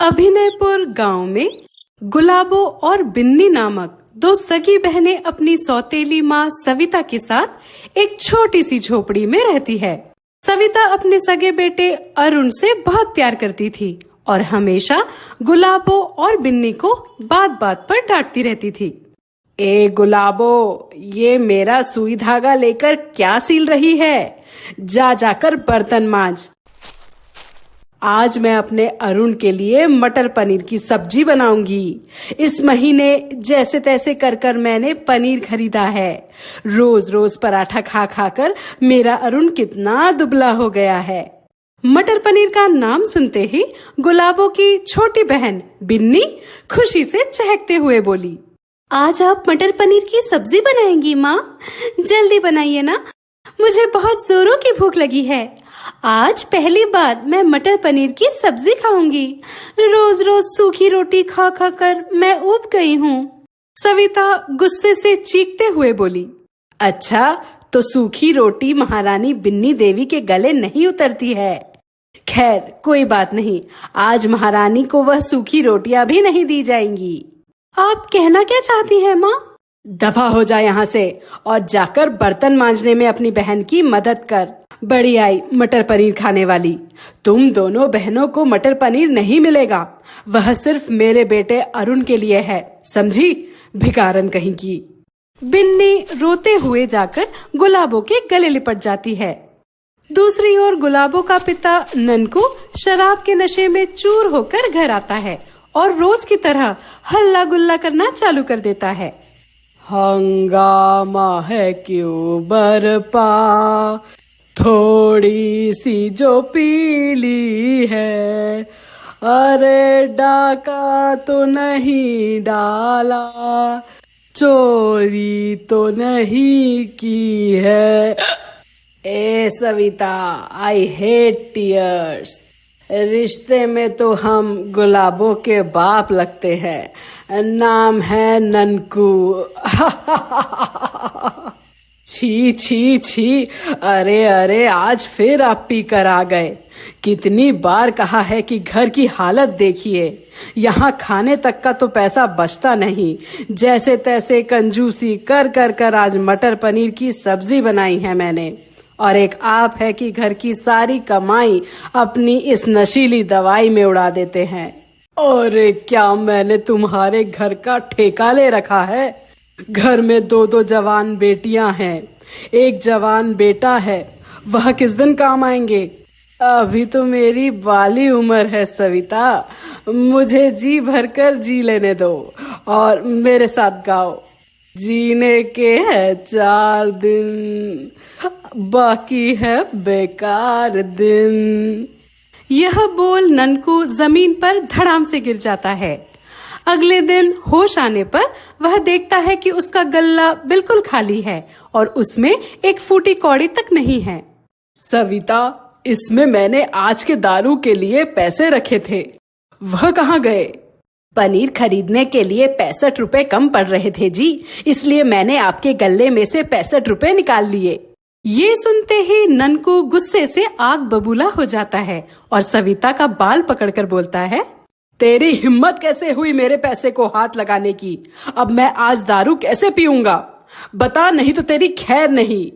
अभिनयपुर गांव में गुलाबो और बिन्नी नामक दो सगी बहनें अपनी सौतेली माँ सविता के साथ एक छोटी सी झोपड़ी में रहती है। सविता अपने सगे बेटे अरुण से बहुत प्यार करती थी और हमेशा गुलाबो और बिन्नी को बात बात पर डांटती रहती थी। ए गुलाबो, ये मेरा सुई धागा लेकर क्या सील रही है? जा जाकर बर्तन मांज। आज मैं अपने अरुण के लिए मटर पनीर की सब्जी बनाऊंगी। इस महीने जैसे तैसे कर कर मैंने पनीर खरीदा है। रोज रोज पराठा खा खा कर मेरा अरुण कितना दुबला हो गया है। मटर पनीर का नाम सुनते ही गुलाबो की छोटी बहन बिन्नी खुशी से चहकते हुए बोली, आज आप मटर पनीर की सब्जी बनाएंगी माँ? जल्दी बनाइए ना, मुझे बहुत जोरों की भूख लगी है। आज पहली बार मैं मटर पनीर की सब्जी खाऊंगी। रोज रोज सूखी रोटी खा खा कर मैं ऊब गई हूँ। सविता गुस्से से चीखते हुए बोली, अच्छा तो सूखी रोटी महारानी बिन्नी देवी के गले नहीं उतरती है। खैर कोई बात नहीं, आज महारानी को वह सूखी रोटियां भी नहीं दी जाएंगी। आप कहना क्या चाहती हैं माँ? दफा हो जा यहाँ से और जाकर बर्तन मांजने में अपनी बहन की मदद कर। बड़ी आई मटर पनीर खाने वाली। तुम दोनों बहनों को मटर पनीर नहीं मिलेगा, वह सिर्फ मेरे बेटे अरुण के लिए है, समझी? भिखारन कहीं की। बिन्नी रोते हुए जाकर गुलाबो के गले लिपट जाती है। दूसरी ओर गुलाबो का पिता ननकू शराब के नशे में चूर होकर घर आता है और रोज की तरह हल्ला गुल्ला करना चालू कर देता है। हंगामा है क्यों बरपा, थोड़ी सी जो पीली है। अरे डाका तो नहीं डाला, चोरी तो नहीं की है। ए सविता, आई हेट टीयर्स। रिश्ते में तो हम गुलाबो के बाप लगते हैं, नाम है ननकू। छी छी छी, अरे अरे आज फिर आप पी कर आ गए। कितनी बार कहा है कि घर की हालत देखिए, यहाँ खाने तक का तो पैसा बचता नहीं। जैसे तैसे कंजूसी कर कर कर आज मटर पनीर की सब्जी बनाई है मैंने, और एक आप है कि घर की सारी कमाई अपनी इस नशीली दवाई में उड़ा देते हैं। और क्या मैंने तुम्हारे घर का ठेका ले रखा है? घर में दो दो जवान बेटियां हैं, एक जवान बेटा है, वह किस दिन काम आएंगे? अभी तो मेरी बाली उम्र है सविता, मुझे जी भरकर जी लेने दो और मेरे साथ गाओ। जीने के है 4 दिन, बाकी है बेकार दिन। यह बोल ननकू जमीन पर धड़ाम से गिर जाता है। अगले दिन होश आने पर वह देखता है कि उसका गल्ला बिल्कुल खाली है और उसमें एक फूटी कौड़ी तक नहीं है। सविता, इसमें मैंने आज के दारू के लिए पैसे रखे थे, वह कहाँ गए? पनीर खरीदने के लिए 65 रुपए कम पड़ रहे थे जी, इसलिए मैंने आपके गल्ले में से 65 रुपए निकाल लिए। ये सुनते ही ननकू गुस्से से आग बबूला हो जाता है और सविता का बाल पकड़कर बोलता है, तेरी हिम्मत कैसे हुई मेरे पैसे को हाथ लगाने की? अब मैं आज दारू कैसे पीऊंगा? बता, नहीं तो तेरी खैर नहीं।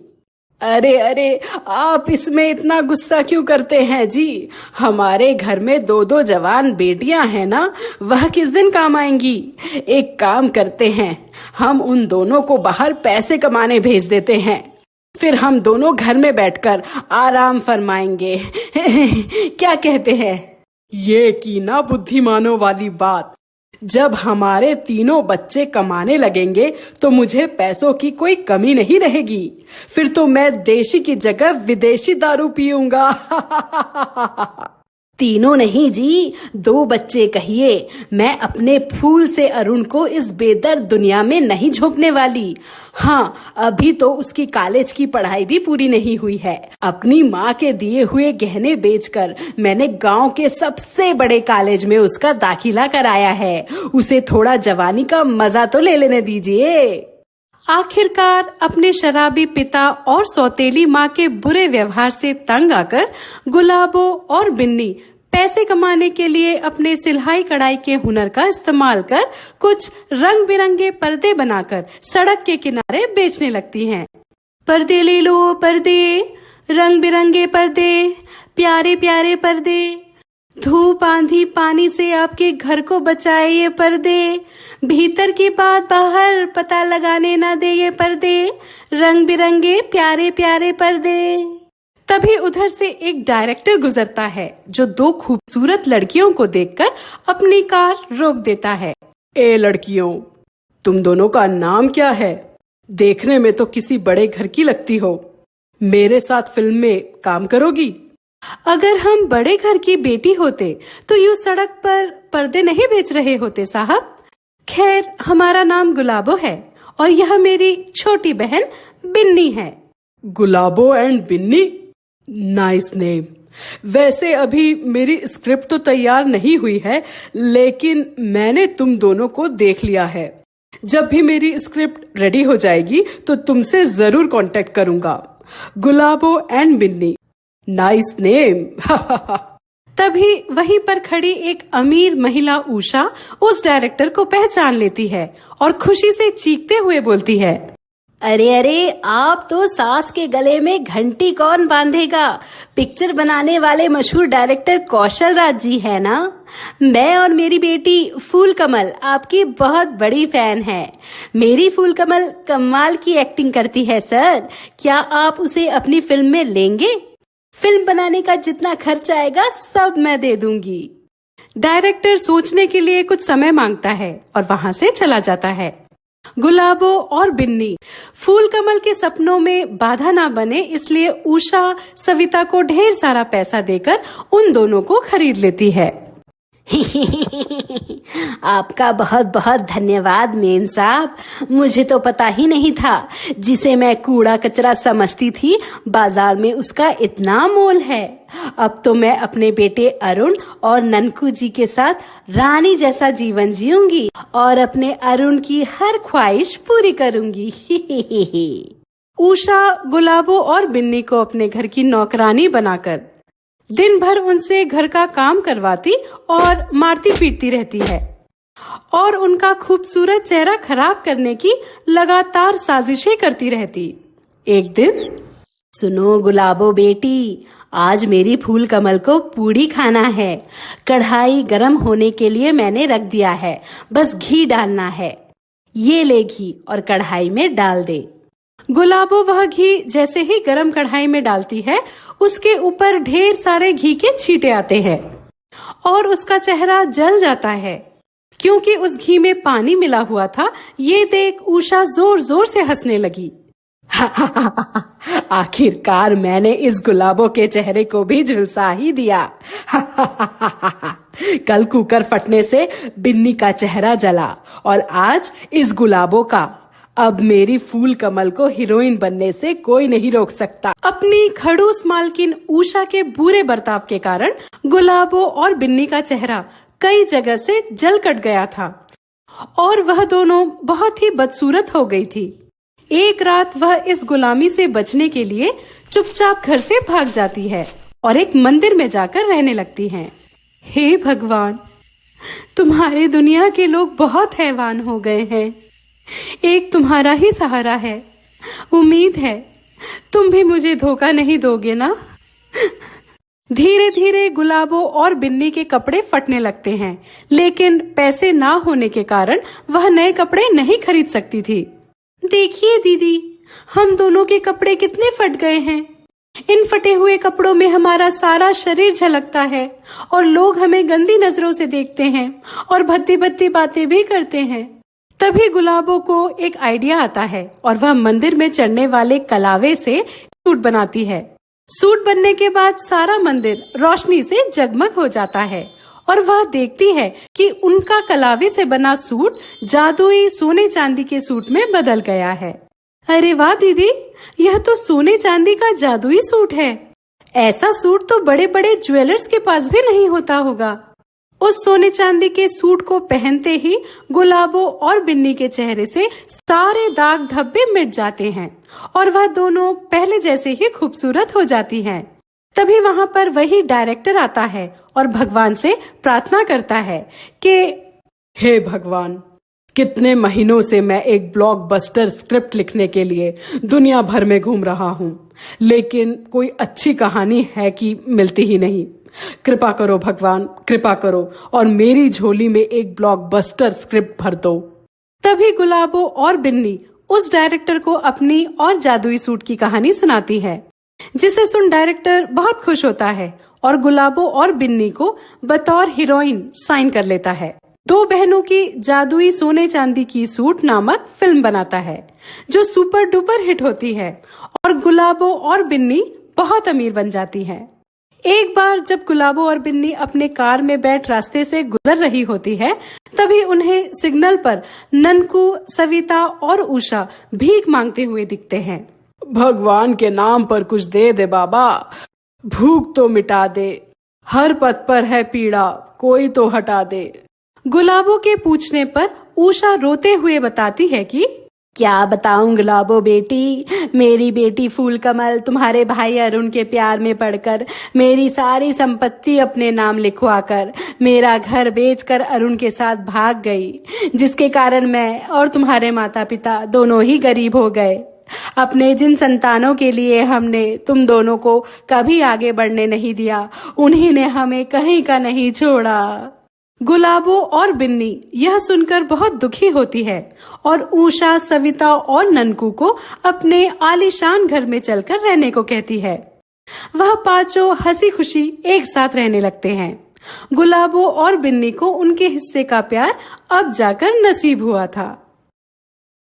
अरे अरे, आप इसमें इतना गुस्सा क्यों करते हैं जी? हमारे घर में दो दो जवान बेटियां हैं ना, वह किस दिन काम आएंगी? एक काम करते हैं, हम उन दोनों को बाहर पैसे कमाने भेज देते हैं, फिर हम दोनों घर में बैठकर आराम फरमाएंगे। क्या कहते हैं? ये की ना बुद्धिमानों वाली बात। जब हमारे तीनों बच्चे कमाने लगेंगे तो मुझे पैसों की कोई कमी नहीं रहेगी, फिर तो मैं देशी की जगह विदेशी दारू पीऊंगा। तीनों नहीं जी, 2 बच्चे कहिए। मैं अपने फूल से अरुण को इस बेदर्द दुनिया में नहीं झोंकने वाली। हाँ, अभी तो उसकी कॉलेज की पढ़ाई भी पूरी नहीं हुई है। अपनी माँ के दिए हुए गहने बेचकर मैंने गांव के सबसे बड़े कॉलेज में उसका दाखिला कराया है। उसे थोड़ा जवानी का मजा तो ले लेने दीजिए। आखिरकार अपने शराबी पिता और सौतेली माँ के बुरे व्यवहार से तंग आकर गुलाबो और बिन्नी पैसे कमाने के लिए अपने सिलाई कढ़ाई के हुनर का इस्तेमाल कर कुछ रंग बिरंगे पर्दे बनाकर सड़क के किनारे बेचने लगती हैं। पर्दे ले लो पर्दे, रंग बिरंगे पर्दे, प्यारे प्यारे पर्दे, धूप आंधी पानी से आपके घर को बचाए ये पर्दे, भीतर की बात बाहर पता लगाने ना दे ये पर्दे, रंग बिरंगे प्यारे प्यारे पर्दे। तभी उधर से एक डायरेक्टर गुजरता है जो दो खूबसूरत लड़कियों को देखकर अपनी कार रोक देता है। ए लड़कियों, तुम दोनों का नाम क्या है? देखने में तो किसी बड़े घर की लगती हो। मेरे साथ फिल्म में काम करोगी? अगर हम बड़े घर की बेटी होते तो यूं सड़क पर पर्दे नहीं बेच रहे होते साहब। खैर, हमारा नाम गुलाबो है और यह मेरी छोटी बहन बिन्नी है। गुलाबो एंड बिन्नी, नाइस नेम। वैसे अभी मेरी स्क्रिप्ट तो तैयार नहीं हुई है, लेकिन मैंने तुम दोनों को देख लिया है। जब भी मेरी स्क्रिप्ट रेडी हो जाएगी तो तुमसे जरूर कांटेक्ट करूंगा। गुलाबो एंड बिन्नी, नाइस नेम। तभी वहीं पर खड़ी एक अमीर महिला उषा उस डायरेक्टर को पहचान लेती है और खुशी से चीखते हुए बोलती है, अरे अरे, आप तो सास के गले में घंटी कौन बांधेगा? पिक्चर बनाने वाले मशहूर डायरेक्टर कौशल राज जी है ना? मैं और मेरी बेटी फूल कमल आपकी बहुत बड़ी फैन है। मेरी फूल कमल कमाल की एक्टिंग करती है सर। क्या आप उसे अपनी फिल्म में लेंगे? फिल्म बनाने का जितना खर्च आएगा सब मैं दे दूंगी। डायरेक्टर सोचने के लिए कुछ समय मांगता है और वहां से चला जाता है। गुलाबो और बिन्नी फूल कमल के सपनों में बाधा ना बने, इसलिए उषा सविता को ढेर सारा पैसा देकर उन दोनों को खरीद लेती है। आपका बहुत बहुत धन्यवाद मेम साहब। मुझे तो पता ही नहीं था, जिसे मैं कूड़ा कचरा समझती थी बाजार में उसका इतना मोल है। अब तो मैं अपने बेटे अरुण और ननकू जी के साथ रानी जैसा जीवन जीऊंगी और अपने अरुण की हर ख्वाहिश पूरी करूंगी। उषा गुलाबो और बिन्नी को अपने घर की नौकरानी बनाकर दिन भर उनसे घर का काम करवाती और मारती पीटती रहती है और उनका खूबसूरत चेहरा खराब करने की लगातार साजिशें करती रहती। एक दिन, सुनो गुलाबो बेटी, आज मेरी फूल कमल को पूड़ी खाना है। कढ़ाई गरम होने के लिए मैंने रख दिया है, बस घी डालना है। ये ले घी और कढ़ाई में डाल दे। गुलाबो वह घी जैसे ही गरम कढ़ाई में डालती है, उसके ऊपर ढेर सारे घी के छींटे आते हैं और उसका चेहरा जल जाता है क्योंकि उस घी में पानी मिला हुआ था। ये देख उषा जोर जोर से हंसने लगी। आखिरकार मैंने इस गुलाबो के चेहरे को भी झुलसा ही दिया। कल कुकर फटने से बिन्नी का चेहरा जला और आज इस गुलाबो का। अब मेरी फूल कमल को हीरोइन बनने से कोई नहीं रोक सकता। अपनी खड़ूस मालकिन उषा के बुरे बर्ताव के कारण गुलाबो और बिन्नी का चेहरा कई जगह से जल कट गया था और वह दोनों बहुत ही बदसूरत हो गई थी। एक रात वह इस गुलामी से बचने के लिए चुपचाप घर से भाग जाती है और एक मंदिर में जाकर रहने लगती है। हे भगवान, तुम्हारे दुनिया के लोग बहुत हैवान हो गए हैं। एक तुम्हारा ही सहारा है। उम्मीद है तुम भी मुझे धोखा नहीं दोगे ना। धीरे धीरे गुलाबो और बिन्नी के कपड़े फटने लगते हैं, लेकिन पैसे ना होने के कारण वह नए कपड़े नहीं खरीद सकती थी। देखिए दीदी, हम दोनों के कपड़े कितने फट गए हैं। इन फटे हुए कपड़ों में हमारा सारा शरीर झलकता है और लोग हमें गंदी नजरों से देखते हैं और भद्दी भद्दी बातें भी करते हैं। तभी गुलाबो को एक आइडिया आता है और वह मंदिर में चढ़ने वाले कलावे से सूट बनाती है। सूट बनने के बाद सारा मंदिर रोशनी से जगमग हो जाता है और वह देखती है कि उनका कलावे से बना सूट जादुई सोने चांदी के सूट में बदल गया है। अरे वाह दीदी, यह तो सोने चांदी का जादुई सूट है। ऐसा सूट तो बड़े बड़े ज्वेलर्स के पास भी नहीं होता होगा। उस सोने चांदी के सूट को पहनते ही गुलाबो और बिन्नी के चेहरे से सारे दाग धब्बे मिट जाते हैं और वह दोनों पहले जैसे ही खूबसूरत हो जाती हैं। तभी वहां पर वही डायरेक्टर आता है और भगवान से प्रार्थना करता है कि हे भगवान, कितने महीनों से मैं एक ब्लॉकबस्टर स्क्रिप्ट लिखने के लिए दुनिया भर में घूम रहा हूँ, लेकिन कोई अच्छी कहानी है कि मिलती ही नहीं। कृपा करो भगवान, कृपा करो और मेरी झोली में एक ब्लॉकबस्टर स्क्रिप्ट भर दो। तभी गुलाबो और बिन्नी उस डायरेक्टर को अपनी और जादुई सूट की कहानी सुनाती है, जिसे सुन डायरेक्टर बहुत खुश होता है और गुलाबो और बिन्नी को बतौर हीरोइन साइन कर लेता है। दो बहनों की जादुई सोने चांदी की सूट नामक फिल्म बनाता है, जो सुपर डुपर हिट होती है और गुलाबो और बिन्नी बहुत अमीर बन जाती हैं। एक बार जब गुलाबो और बिन्नी अपने कार में बैठ रास्ते से गुजर रही होती है, तभी उन्हें सिग्नल पर ननकू, सविता और उषा भीख मांगते हुए दिखते हैं। भगवान के नाम पर कुछ दे दे बाबा, भूख तो मिटा दे, हर पथ पर है पीड़ा, कोई तो हटा दे। गुलाबो के पूछने पर उषा रोते हुए बताती है कि क्या बताऊं गुलाबो बेटी, मेरी बेटी फूल कमल तुम्हारे भाई अरुण के प्यार में पड़कर मेरी सारी संपत्ति अपने नाम लिखवाकर मेरा घर बेचकर अरुण के साथ भाग गई, जिसके कारण मैं और तुम्हारे माता पिता दोनों ही गरीब हो गए। अपने जिन संतानों के लिए हमने तुम दोनों को कभी आगे बढ़ने नहीं दिया, उन्हीं ने हमें कहीं का नहीं छोड़ा। गुलाबो और बिन्नी यह सुनकर बहुत दुखी होती है और उषा, सविता और ननकू को अपने आलीशान घर में चलकर रहने को कहती है। वह पांचों हंसी खुशी एक साथ रहने लगते हैं। गुलाबो और बिन्नी को उनके हिस्से का प्यार अब जाकर नसीब हुआ था।